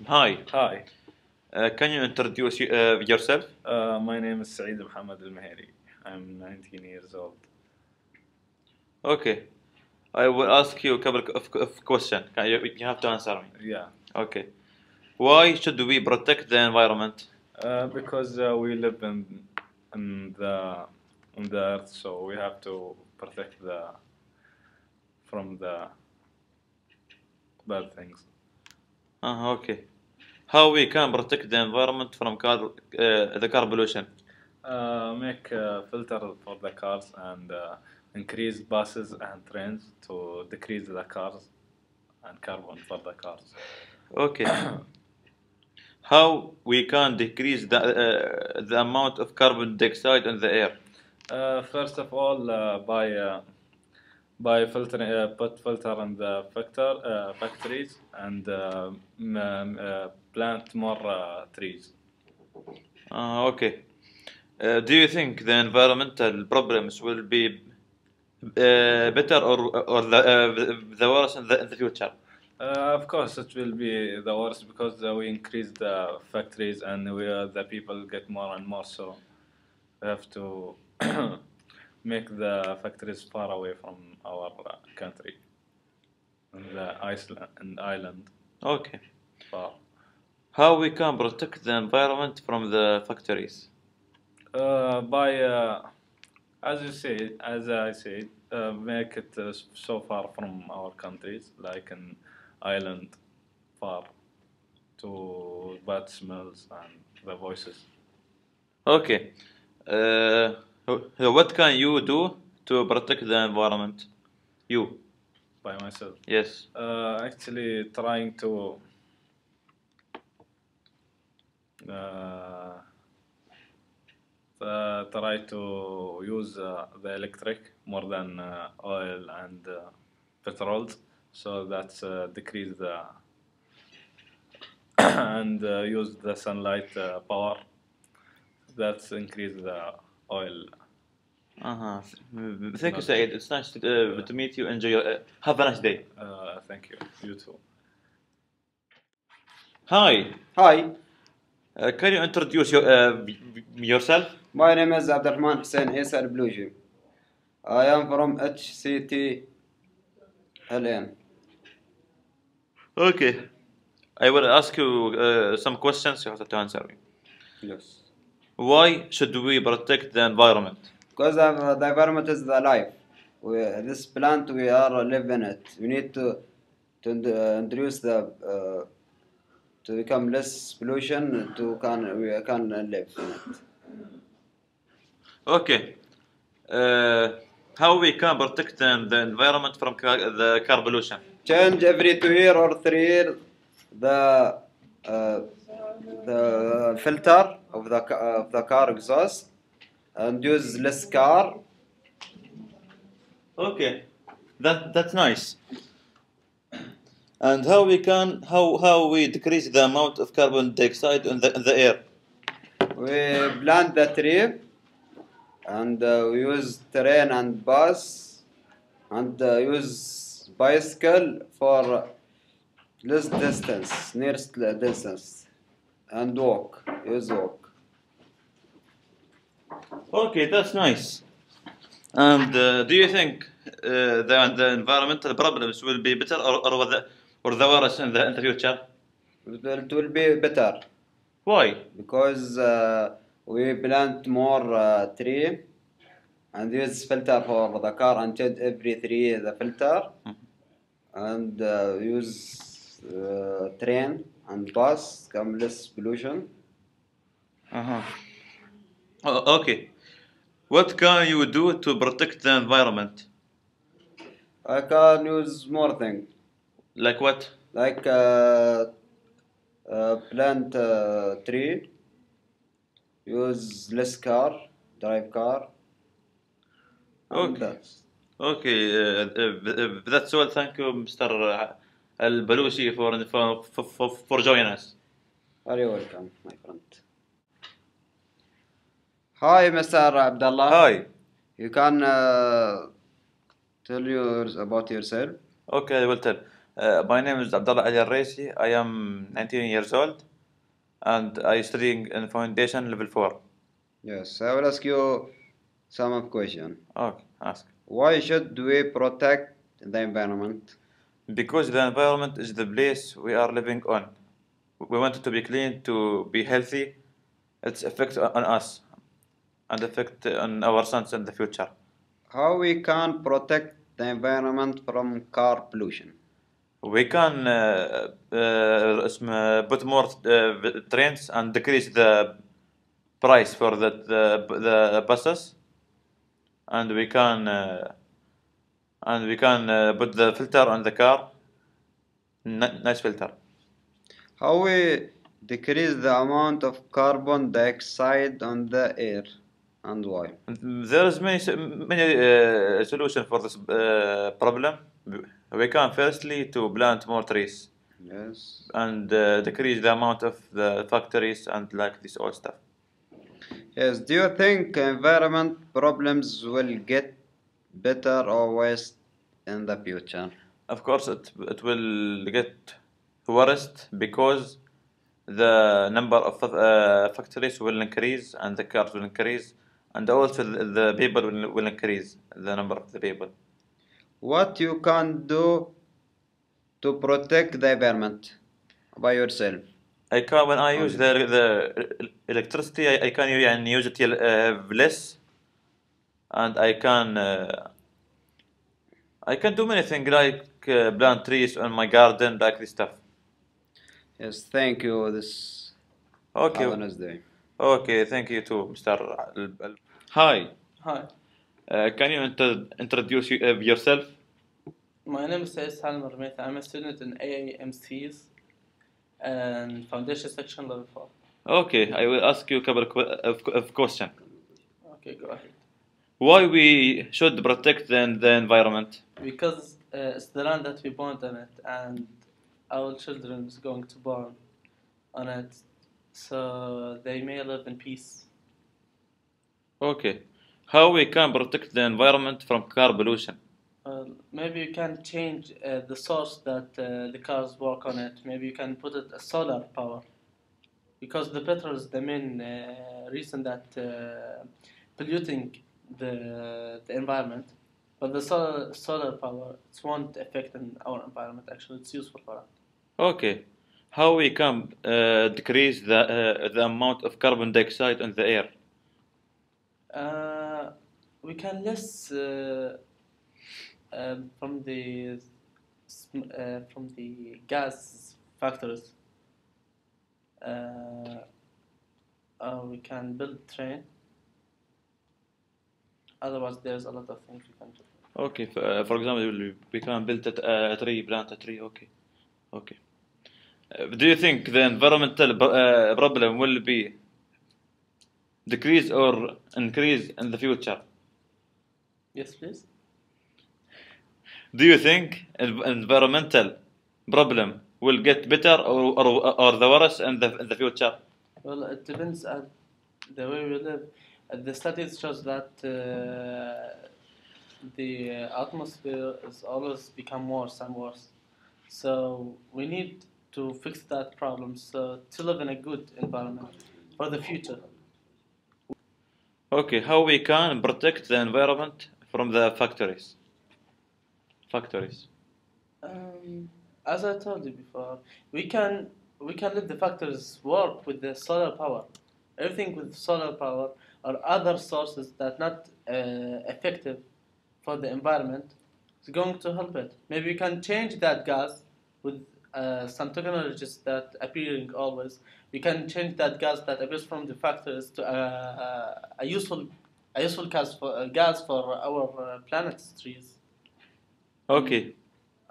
Hi, Hi, can you introduce yourself? my name is Saeed Mohammed Al Maheri. I'm 19 years old. Okay, I will ask you a couple of questions. You have to answer me. Yeah, Okay, why should we protect the environment? because we live in the on the earth, so we have to protect the from the bad things. Okay, how we can protect the environment from the car pollution? Make a filter for the cars and increase buses and trains to decrease the cars and carbon for the cars. Okay, how we can decrease the amount of carbon dioxide in the air? First of all, by filtering, put filter in the factories and plant more trees. Okay, do you think the environmental problems will be better or the worse in the future? Of course, it will be the worst because we increase the factories and the people get more and more. So we have to make the factories far away from our country and the island Okay. far. How we can protect the environment from the factories? By as you say, as I said, make it so far from our countries, like an island, far to bad smells and the voices. Okay. Uh, what can you do to protect the environment? You. By myself. Yes. Actually, trying to uh, try to use the electric more than oil and petrols, so that's decrease the and use the sunlight power. That's increase the oil. Uh-huh. Thank you, Not, Said. It's nice to meet you. Enjoy your, have a nice day. thank you. You too. Hi. Hi, Can you introduce yourself? my name is Abdurrahman Hussein Isa Bluji. I am from HCT LN. Okay. I will ask you some questions. You have to answer me. Yes. Why should we protect the environment? Because the environment is the life. This plant we are live in it. We need to introduce the to become less pollution to can we can live in it. Okay. Uh, how we can protect the environment from the car pollution? Change every 2 year or 3 year the uh, the filter of the car exhaust and use less car. Okay, that's nice. And how we decrease the amount of carbon dioxide in the air? We plant the tree and we use train and bus and use bicycle for less distance, nearest distance, and walk. Use walk. Okay, that's nice. And do you think the environmental problems will be better or the worse in the future? It will be better Why? because we plant more tree and use filter for the car and change every 3 years the filter and use train and bus come less pollution. Uh-huh. Okay. What can you do to protect the environment? I can use more things Like what? like plant tree, use less car, drive car, and Okay. that's Okay, that's all. Thank you, Mr. Al Balushi, for joining us. very welcome, my friend. Hi, Mr. Abdullah. Hi. You can tell yours about yourself. Okay, I will tell. My name is Abdullah Ali Al-Raisi. I am 19 years old and I studying in foundation level 4. Yes, I will ask you some of question. Okay, ask. Why should we protect the environment? Because the environment is the place we are living on. We want it to be clean, to be healthy. It's effect on us and effect on our sons in the future. How we can protect the environment from car pollution? We can put more trains and decrease the price for the buses, and we can put the filter on the car, nice filter. How we decrease the amount of carbon dioxide on the air and why? There is many solution for this problem. We can firstly to plant more trees Yes. and decrease the amount of the factories and like this all stuff. Yes. Do you think environment problems will get better or worse in the future? Of course, it will get worse because the number of factories will increase and the cars will increase, and also the people will increase the number of the people. What you can do to protect the environment by yourself? I can when I use Only. the electricity, I can يعني use it less, and I can do many things like plant trees on my garden, like this stuff. Yes. Thank you. This. Okay. Have a nice day. Okay, thank you too, Mr. Hi, Hi, can you introduce yourself? my name is Saeed Salim Rameta. I'm a student in AAMC's and Foundation Section Level 4. Okay, I will ask you a couple of questions. Okay, go ahead. Why we should protect the environment? Because it's the land that we born on it, and our children is going to born on it, so they may live in peace. Okay, how we can protect the environment from car pollution? Maybe you can change the source that the cars work on it. Maybe you can put it a solar power, because the petrol is the main reason that polluting the environment. But the solar power, it won't affect in our environment. Actually, it's useful for us. Okay, how we can decrease the amount of carbon dioxide in the air? We can less from the gas factors. We can build train. Otherwise, there's a lot of things we can do. Okay, for example, we can build a tree, plant a tree. Okay, okay. Do you think the environmental problem will be decrease or increase in the future? Yes, please. Do you think environmental problem will get better or the worse in the future? Well, it depends on the way we live. The studies shows that the atmosphere is always become worse and worse. So we need to fix that problem so to live in a good environment for the future. Okay, how we can protect the environment from the factories? Factories. As I told you before, we can let the factories work with the solar power. Everything with solar power or other sources that not effective for the environment is going to help it. Maybe we can change that gas with some technologies that appearing always. We can change that gas that appears from the factories to a useful gas for our planet's trees. Okay.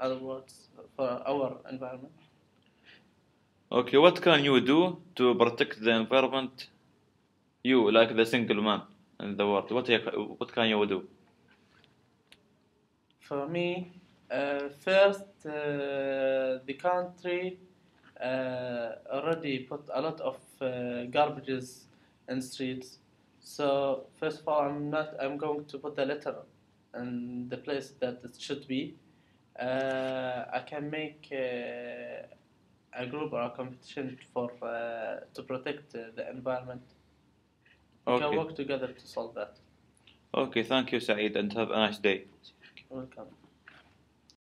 Other words, for our environment. Okay, what can you do to protect the environment? You, like the single man in the world, what can you do? For me, first, the country already put a lot of garbages in streets. So first of all, I'm going to put the litter in the place that it should be. I can make a group or a competition for to protect the environment. We can Okay. work together to solve that. Okay, thank you, Saeed, and have a nice day. Welcome.